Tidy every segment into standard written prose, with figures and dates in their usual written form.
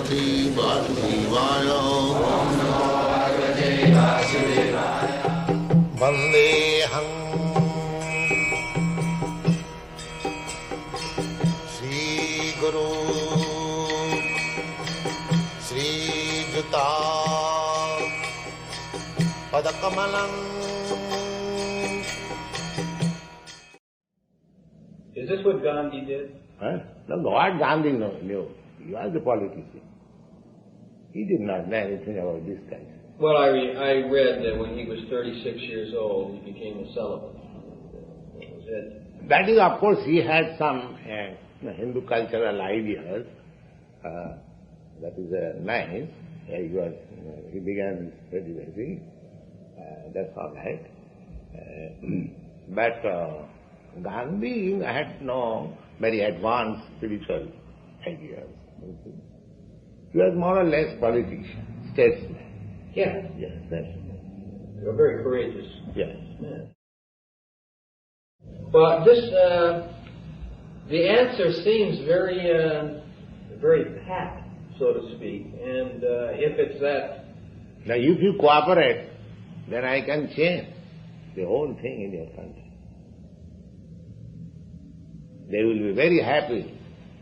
Bhagavate Vasudevaya. Vandeham Sri Guru Sri Juta Padakamalam. Is this what Gandhi did? No, what Gandhi knew. He was a politician. He did not know anything about this kind. Well, I read that when he was 36 years old, he became a celibate. That was it. That is, of course, he had some Hindu cultural ideas. That is nice. He began very. That's all right. But Gandhi had no very advanced spiritual ideas. He was more or less politician, statesman. Yeah. Yes, that's You're very courageous. yes. Yeah. Well, this, the answer seems very pat, so to speak. And if it's that... Now, if you cooperate, then I can change the whole thing in your country. They will be very happy.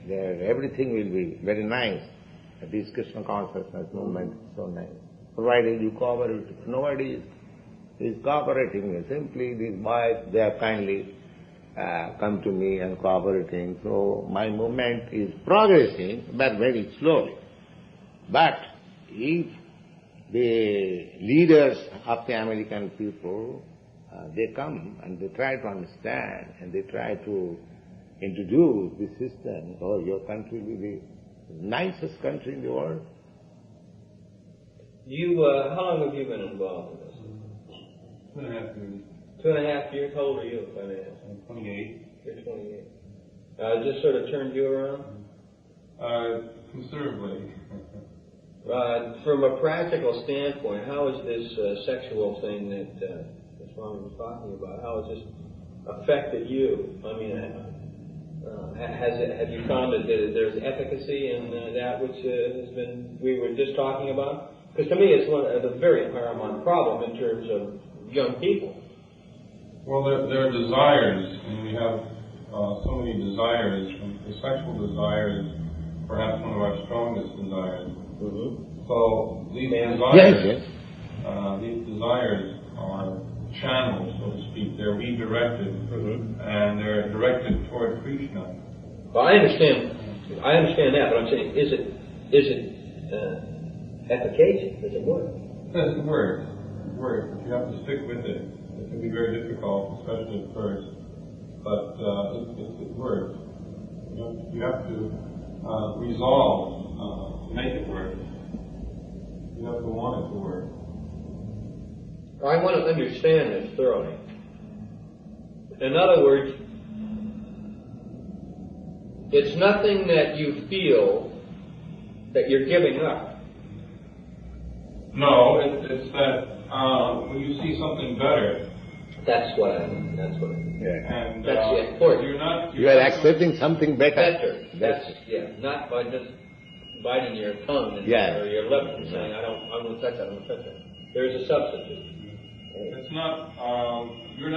Everything will be very nice. This Krishna consciousness movement is so nice. Provided you cooperate. If nobody is cooperating, simply these boys, they have kindly come to me and cooperating. So my movement is progressing, but very slowly. But if the leaders of the American people, they come and they try to understand and they try to introduce the system, your country will be the nicest country in the world. How long have you been involved in this? 2.5 years. 2.5 years? How old are you, if I may ask? I'm 28. You're 28. Just sort of turned you around? Considerably. From a practical standpoint, how is this sexual thing that Swami was talking about, how has this affected you? I mean, have you found that there's efficacy in that which we were just talking about? Because to me it's a very paramount problem in terms of young people. Well, there are desires, and we have so many desires. The sexual desire is perhaps one of our strongest desires. Mm-hmm. So these desires are channels, so to speak. They're redirected, and they're directed toward Krishna. Well, I understand that, but I'm saying, is it efficacious? Does it work? Yes, it works. It works. But you have to stick with it. It can be very difficult, especially at first. But it works. You have to resolve to make it work. You have to want it to work. I want to understand this thoroughly. In other words, it's nothing that you feel that you're giving up. No, it's that when you see something better. That's what I mean. And that's the important. You are accepting something better. That's not by just biting your tongue or your lips and saying, I'm going to touch that, I'm going to touch that. There is a substitute. It's not, you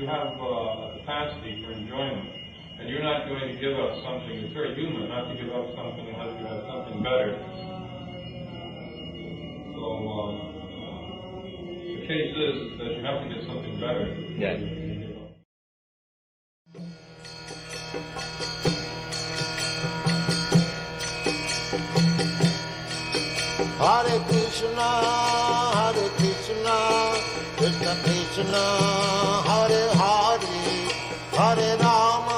have a capacity for enjoyment, and you're not going to give up something. It's very human not to give up something unless you have something better. So, the case is that you have to get something better. Yeah. Hare Krishna, Krishna Krishna, Hare Hare, Hare Rama,